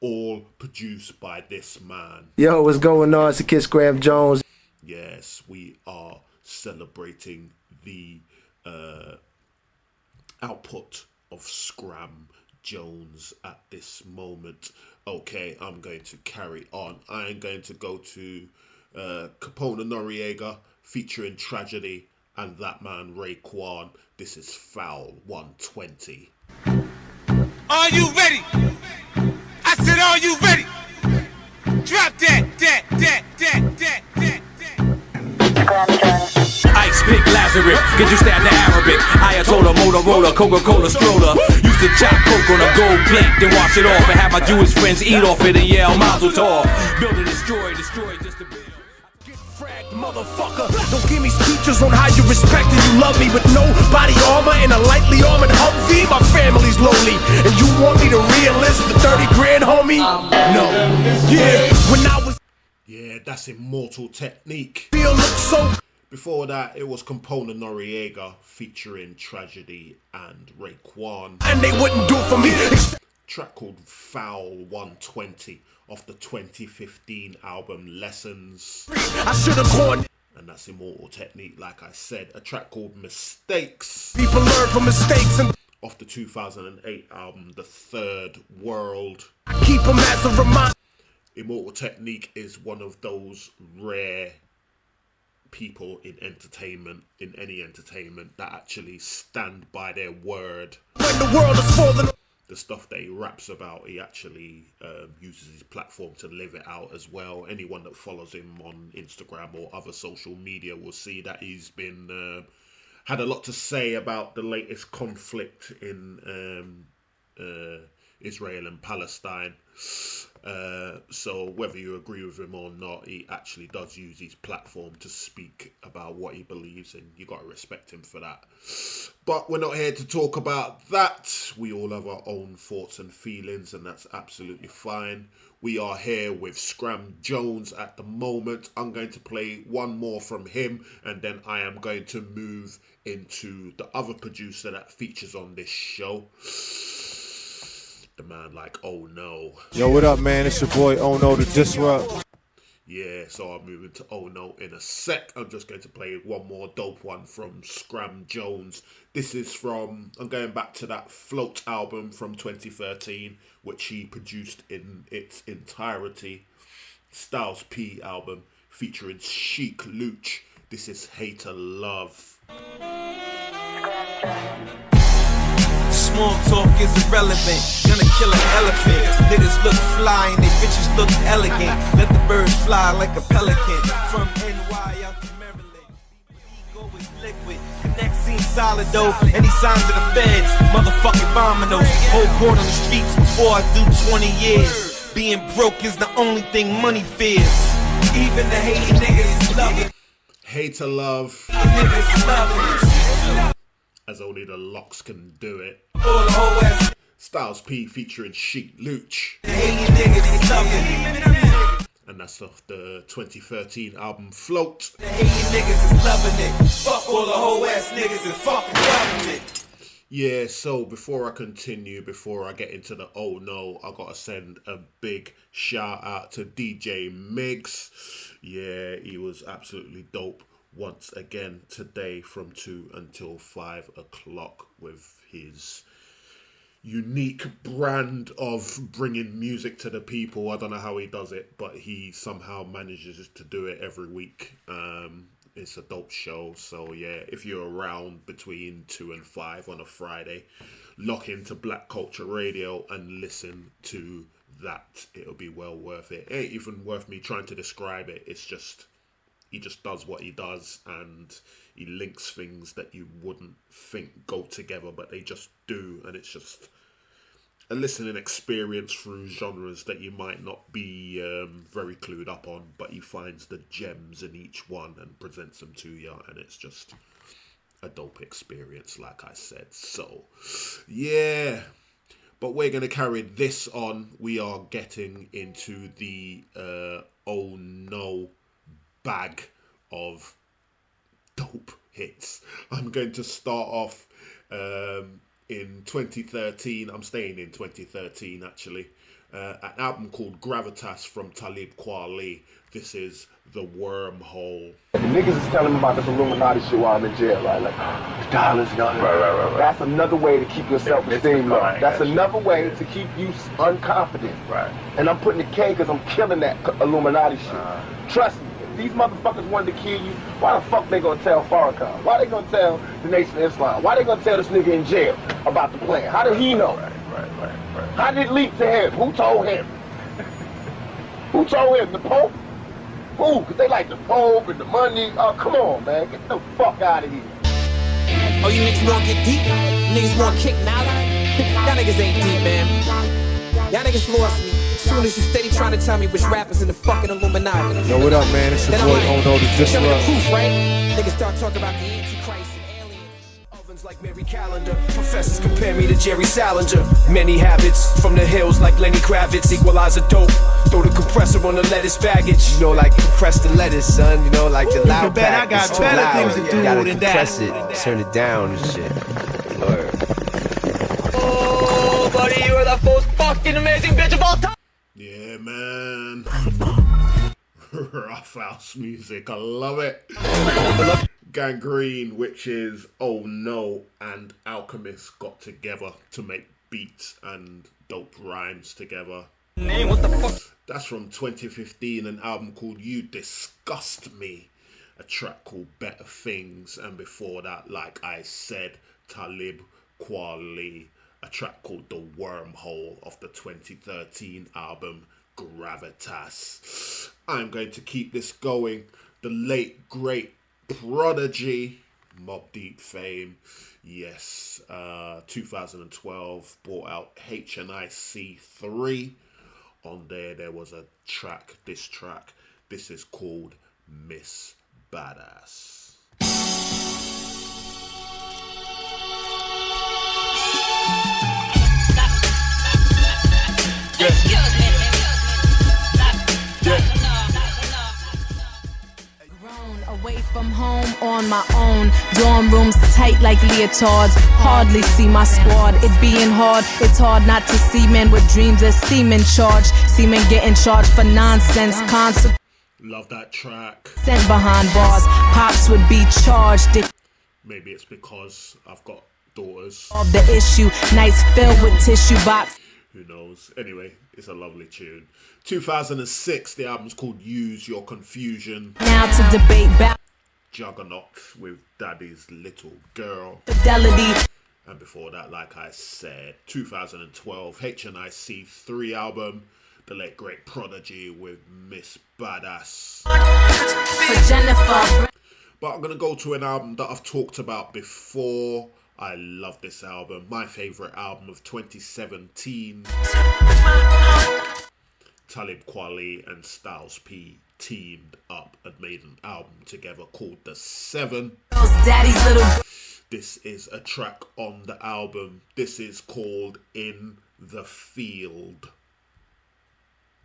all produced by this man. Yo, what's going on? It's the kid Scram Jones. Yes, we are celebrating the output of Scram Jones at this moment. Okay, I'm going to carry on. I'm going to go to Capone-N-Noreaga featuring Tragedy and that man Raekwon. This is Foul 120. Are you ready? I said, are you ready? Drop that. Ice pick Lazarus, get you stabbed to Arabic. Ayatollah, Motorola, Coca-Cola stroller. Used to chop coke on a gold plate, then wash it off and have my Jewish friends eat off it and yell Mazel Tov. Build and destroy just to build. Get fragged, motherfucker. Don't give me speeches on how you respect and you love me with no body armor and a lightly armored Humvee. My family's lonely, and you want me to re-enlist for 30 grand, homie? No. Yeah, when I was. Yeah, that's Immortal Technique. Feel look so. Before that, it was Capone-N-Noreaga featuring Tragedy and Raekwon. And they wouldn't do it for me. Track called Foul 120 off the 2015 album Lessons. I should have gone. And that's Immortal Technique, like I said. A track called Mistakes. People learn from mistakes and off the 2008 album The Third World. I keep them as a reminder. Immortal Technique is one of those rare people in entertainment, in any entertainment, that actually stand by their word. When the world is falling, the stuff that he raps about, he actually uses his platform to live it out as well. Anyone that follows him on Instagram or other social media will see that he's been had a lot to say about the latest conflict in Israel and Palestine. So whether you agree with him or not, he actually does use his platform to speak about what he believes, and you got to respect him for that. But we're not here to talk about that. We all have our own thoughts and feelings, and that's absolutely fine. We are here with Scram Jones at the moment. I'm going to play one more from him, and then I am going to move into the other producer that features on this show. The man like Oh No. Yo, what up, man? It's your boy Oh No, the Disrupt. Yeah, so I'm moving to Oh No in a sec. I'm just going to play one more dope one from Scram Jones. This is from, I'm going back to that Float album from 2013, which he produced in its entirety. Styles P album featuring Chic Luch. This is Hater Love. Small talk is irrelevant. Gonna kill an elephant. Niggas look fly and they bitches look elegant. Let the birds fly like a pelican. From NY out to Maryland. Ego is liquid. Connect seems solid though. Any signs of the feds? Motherfucking dominoes. Whole court on the streets before I do 20 years. Being broke is the only thing money fears. Even the hating niggas love it. Hater Love. Niggas love it. As only the Locks can do it. All the whole West. Styles P featuring Chic Luch. Niggas love it. And that's off the 2013 album Float. The hating niggas is loving it. Fuck all the whole ass niggas and fucking government. Yeah, so before I continue, before I get into the Oh No, I gotta send a big shout out to DJ Migs. Yeah, he was absolutely dope once again today from 2 until 5 o'clock with his unique brand of bringing music to the people. I don't know how he does it, but he somehow manages to do it every week. It's a dope show. So yeah, if you're around between 2 and 5 on a Friday, lock into Black Culture Radio and listen to that. It'll be well worth it. It ain't even worth me trying to describe it. It's just, he just does what he does, and he links things that you wouldn't think go together, but they just do. And it's just a listening experience through genres that you might not be very clued up on, but he finds the gems in each one and presents them to you, and it's just a dope experience, like I said. So yeah, but we're going to carry this on. We are getting into the oh no bag of dope hits. I'm going to start off in 2013, I'm staying in 2013 actually, an album called Gravitas from Talib Kweli. This is The Wormhole. The niggas is telling me about this Illuminati shit while I'm in jail, right? Like, the dollars, right. That's another way to keep your self-esteem low. That's another way to keep you unconfident. Right. And I'm putting the K because I'm killing that Illuminati shit. Trust me. These motherfuckers wanted to kill you. Why the fuck they gonna tell Farrakhan? Why they gonna tell the Nation of Islam? Why they gonna tell this nigga in jail about the plan? How did he know? Right. How did it leak to him? Who told him? Who told him? The Pope? Who? Because they like the Pope and the money. Oh, come on, man. Get the fuck out of here. Oh, you niggas wanna get deep? Niggas wanna kick now? Y'all niggas ain't deep, man. Y'all niggas lost me. Soon as you steady trying to tell me which rappers in the fucking Illuminati. Yo, what up, man? It's your boy, Oh No, the Disrupt. Show me the proof, right? Niggas start talking about the Antichrist and aliens. Ovens like Mary Calendar. Professors compare me to Jerry Salinger. Many habits from the hills like Lenny Kravitz. Equalizer dope. Throw the compressor on the lettuce baggage. You know, like compress the lettuce, son. You know, like the loud pack. I got better things to do you gotta than compress that. it, turn it down and shit. Word. Oh, buddy, you are the most fucking amazing bitch of all time. Yeah, man. Rough house music, I love it. Gangrene, which is Oh No, and Alchemist got together to make beats and dope rhymes together. Name, what the fuck? That's from 2015, an album called You Disgust Me, a track called Better Things, and before that, like I said, Talib Kweli, a track called The Wormhole of the 2013 album Gravitas. I'm going to keep this going. The late, great Prodigy, Mobb Deep fame, yes, 2012, brought out HNIC 3. On there was a track, this track. This is called Miss Badass. Grown away from home on my own. Dorm rooms tight like leotards. Hardly see my squad. It being hard, it's hard not to see men with dreams as semen charged. Semen getting charged for nonsense. Love that track. Sent behind bars. Pops would be charged. Maybe it's because I've got daughters. Of the issue, nights filled with tissue box. Who knows? Anyway, it's a lovely tune. 2006, the album's called Use Your Confusion. Now to debate back. Juggernaut with Daddy's Little Girl. Fidelity. And before that, like I said, 2012, HNIC 3 album, the late great Prodigy with Miss Badass. For Jennifer. But I'm going to go to an album that I've talked about before. I love this album. My favourite album of 2017. Talib Kweli and Styles P teamed up and made an album together called The 7. This is a track on the album. This is called In the Field.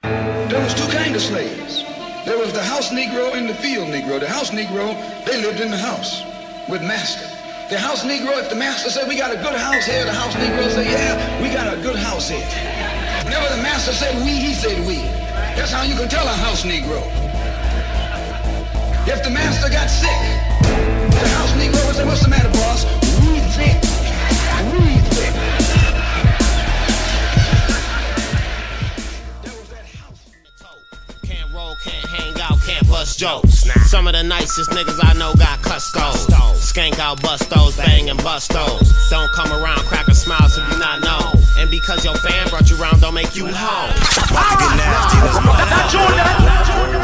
There was two kinds of slaves. There was the house Negro and the field Negro. The house Negro, they lived in the house with master. The house Negro, if the master said, we got a good house here, the house Negro said, yeah, we got a good house here. Whenever the master said we, he said we. That's how you can tell a house Negro. If the master got sick, the house Negro would say, what's the matter, boss? We thick. We thick. Can't roll, can't hang out, can't bust jokes. Some of the nicest niggas I know got custos. Skank out bustos, bang and bustos. Don't come around cracking smiles if you not know. And because your fan brought you around, don't make you home.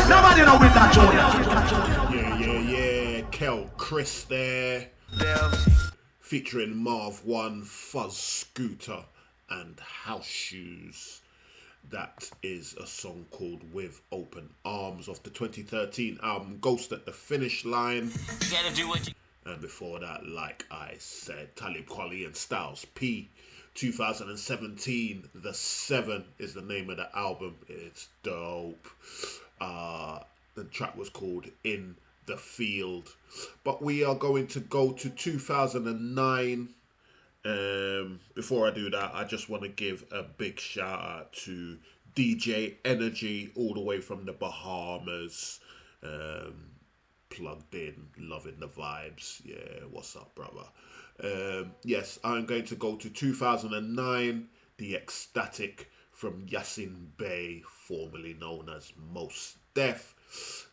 Nobody know with that Jordan. Yeah. Kel Chris there. Featuring Marv 1, Fuzz Scooter, and House Shoes. That is a song called With Open Arms off the 2013 album Ghost at the Finish Line. You gotta do what you... And before that, like I said, Talib Kweli and Styles P. 2017, The 7 is the name of the album. It's dope. The track was called In the Field. But we are going to go to 2009. Before I do that, I just want to give a big shout out to DJ Energy all the way from the Bahamas. Plugged in, loving the vibes. Yeah, what's up, brother? Yes, I'm going to go to 2009, The Ecstatic from Yasin Bey, formerly known as Mos Def.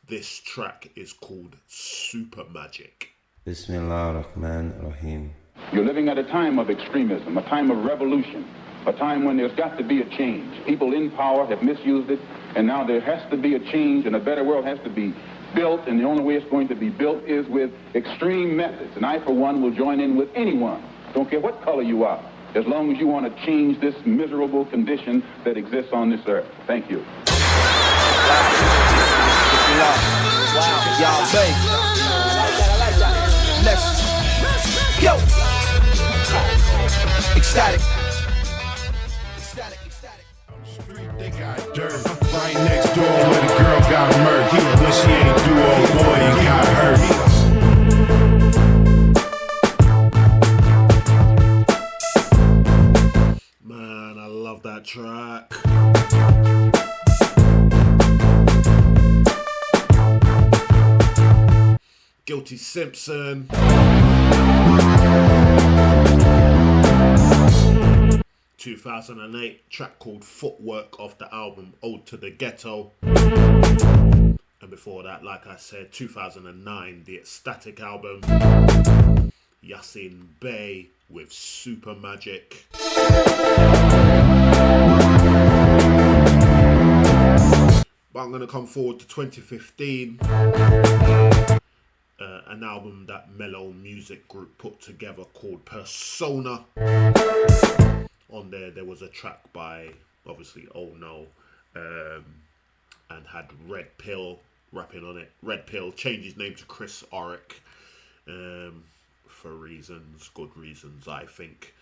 This track is called Super Magic. Bismillah ar-Rahman ar-Rahim. You're living at a time of extremism, a time of revolution, a time when there's got to be a change. People in power have misused it, and now there has to be a change, and a better world has to be built, and the only way it's going to be built is with extreme methods. And I, for one, will join in with anyone, don't care what color you are, as long as you want to change this miserable condition that exists on this earth. Thank you. Wow, y'all babe. Let's go. Ecstatic. They got dirt right next door where the girl got murked. He wish he ain't do old boy and got hurt. Man, I love that track. Guilty Simpson. 2008 track called Footwork off the album Ode to the Ghetto. And before that, like I said, 2009, the Ecstatic album, Yasin Bey with Super Magic. But I'm going to come forward to 2015. An album that Mellow Music Group put together called Persona. On there was a track by, obviously, Oh No, and had Red Pill rapping on it. Red Pill changed his name to Chris Oric for reasons, good reasons, I think.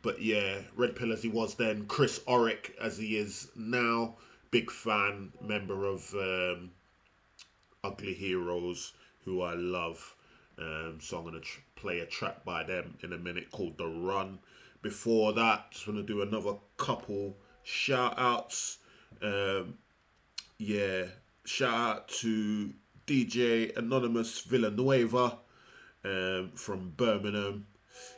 But yeah, Red Pill as he was then, Chris Oric as he is now. Big fan, member of Ugly Heroes, who I love. So I'm going to play a track by them in a minute called The Run. Before that, just want to do another couple shout outs. Shout out to DJ Anonymous Villanueva from Birmingham.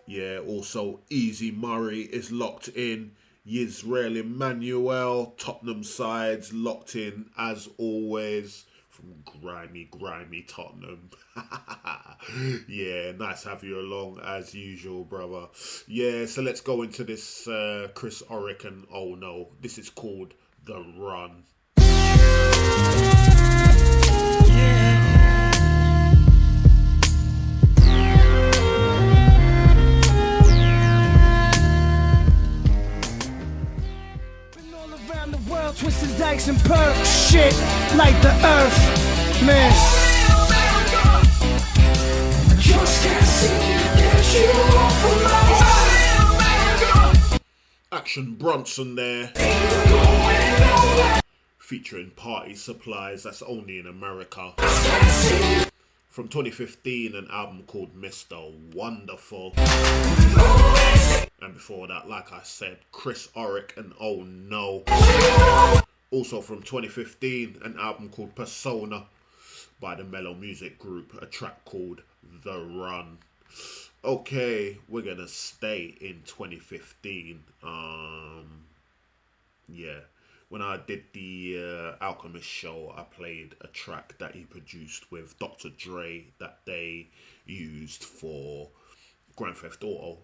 Yeah, also Easy Murray is locked in. Yisrael Emmanuel, Tottenham sides locked in as always. From grimy Tottenham. Yeah, nice to have you along as usual, brother. Yeah, so let's go into this Chris Oric and Oh No. This is called The Run. Been all around the world, twisting dikes and perks, shit like the earth, man. Just can't seem to get you off of my mind. Action Bronson there. Featuring Party Supplies, that's only in America. From 2015, an album called Mr. Wonderful. And before that, like I said, Chris Oric and Oh No. Also from 2015, an album called Persona by the Mellow Music Group, a track called The Run. Okay, we're gonna stay in 2015. When I did the Alchemist show, I played a track that he produced with Dr. Dre that they used for Grand Theft Auto.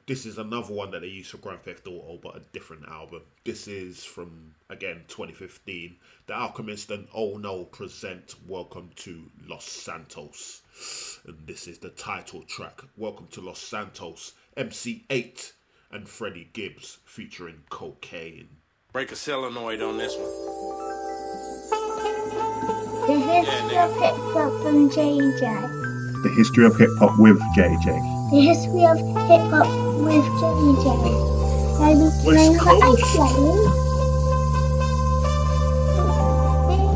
This is another one that they used for Grand Theft Auto, but a different album. This is from, again, 2015. The Alchemist and Oh No present Welcome to Los Santos. And this is the title track, Welcome to Los Santos, MC8 and Freddie Gibbs featuring Cocaine. Break a solenoid on this one. The history of hip-hop from JJ. The history of hip-hop with JJ. The history of hip-hop with JJ.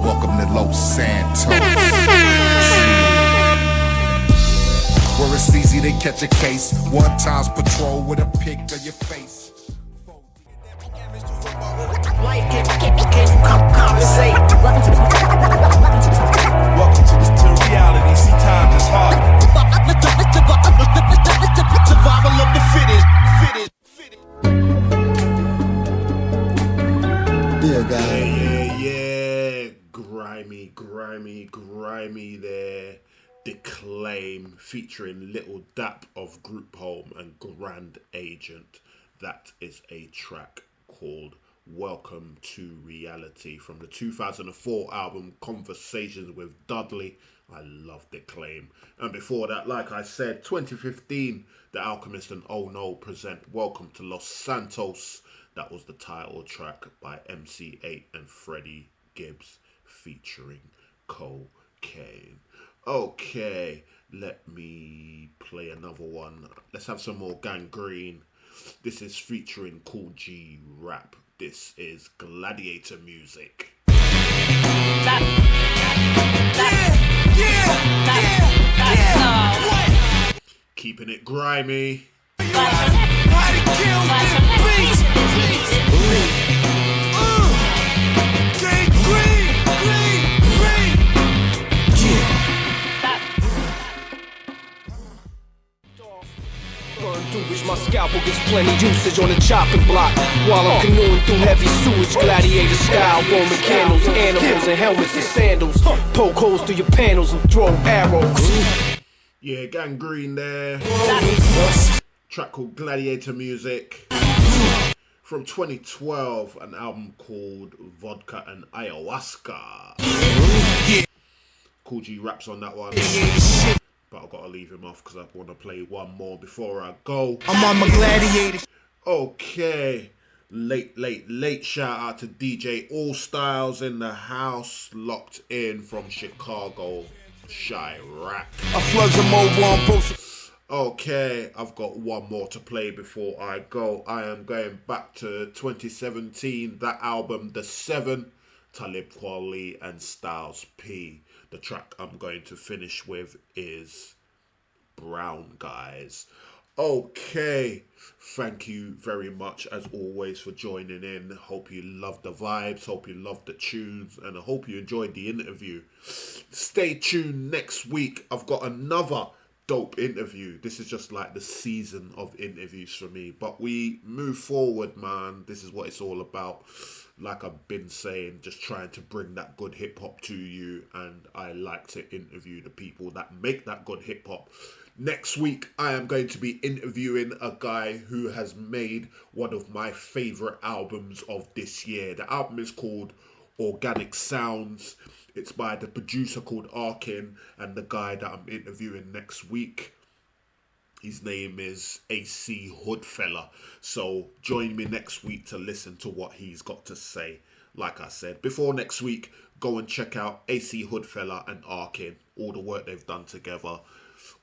Welcome to Los Santos, where it's easy to catch a case. One times patrol with a pic of your face. Welcome to reality. See, times is hard. Survival of the fittest. Yeah. Grimy there. Declaim featuring Little Dap of Group Home and Grand Agent. That is a track called Welcome to Reality from the 2004 album Conversations with Dudley. I love Declaim. And before that, like I said, 2015, The Alchemist and Oh No present Welcome to Los Santos. That was the title track by MC8 and Freddie Gibbs featuring Cocaine. Okay, let me play another one. Let's have some more Gangrene. This is featuring Cool G Rap. This is Gladiator Music. Keeping it grimy. My scalpel gets plenty usage on the chopping block while I'm canoeing through heavy sewage, gladiator style, Roman candles, animals and helmets and sandals. Poke holes through your panels and throw arrows. Yeah, Gangrene there. Track called Gladiator Music. From 2012, an album called Vodka and Ayahuasca. Cool G Raps on that one. But I've got to leave him off because I want to play one more before I go. I'm on my gladiator. Okay. Late shout out to DJ All Styles in the house, locked in from Chicago, Chirac. I floods them over on post. Okay, I've got one more to play before I go. I am going back to 2017, that album, The Seven, Talib Kweli and Styles P. The track I'm going to finish with is Brown Guys. Okay, thank you very much as always for joining in. Hope you loved the vibes, hope you loved the tunes, and I hope you enjoyed the interview. Stay tuned next week. I've got another dope interview. This is just like the season of interviews for me, but we move forward, man. This is what it's all about. Like I've been saying, just trying to bring that good hip hop to you, and I like to interview the people that make that good hip hop. Next week, I am going to be interviewing a guy who has made one of my favorite albums of this year. The album is called Organic Sounds. It's by the producer called Arkin, and the guy that I'm interviewing next week, his name is AC Hoodfella. So join me next week to listen to what he's got to say. Like I said, before next week, go and check out AC Hoodfella and Arkin. All the work they've done together.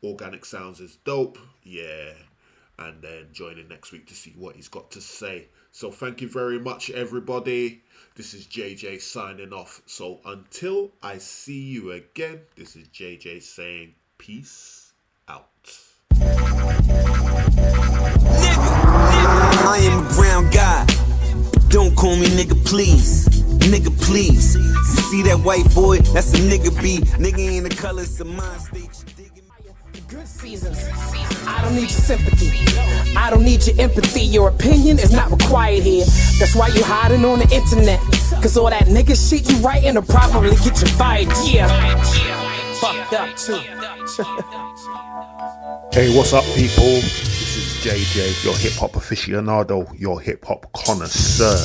Organic Sounds is dope. Yeah. And then join in next week to see what he's got to say. So thank you very much, everybody. This is JJ signing off. So until I see you again, this is JJ saying peace out. I am a brown guy. Don't call me nigga, please. Nigga, please. You see that white boy? That's a nigga B. Nigga ain't the colors of mine. Good seasons. I don't need your sympathy. I don't need your empathy. Your opinion is not required here. That's why you hiding on the internet. Cause all that nigga shit you writing will probably get you fired. Yeah. Fucked up too. Hey, what's up, people? This is JJ, your hip hop aficionado, your hip hop connoisseur,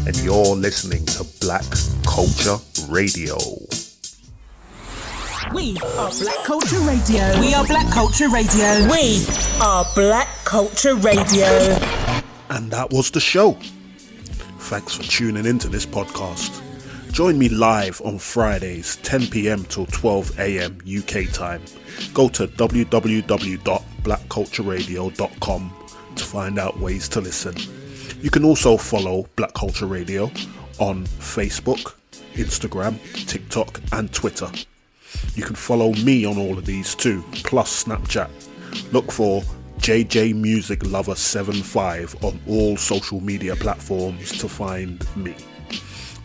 and you're listening to Black Culture Radio. We are Black Culture Radio. We are Black Culture Radio. We are Black Culture Radio. And that was the show. Thanks for tuning into this podcast. Join me live on Fridays, 10 p.m. till 12 a.m. UK time. Go to www.blackcultureradio.com to find out ways to listen. You can also follow Black Culture Radio on Facebook, Instagram, TikTok, and Twitter. You can follow me on all of these too, plus Snapchat. Look for JJ Music Lover 75 on all social media platforms to find me.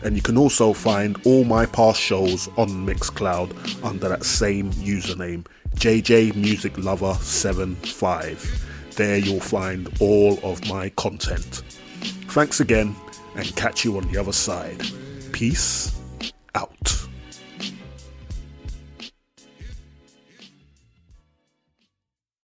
And you can also find all my past shows on Mixcloud under that same username, JJ Music Lover 75. There you'll find all of my content. Thanks again, and catch you on the other side. Peace out.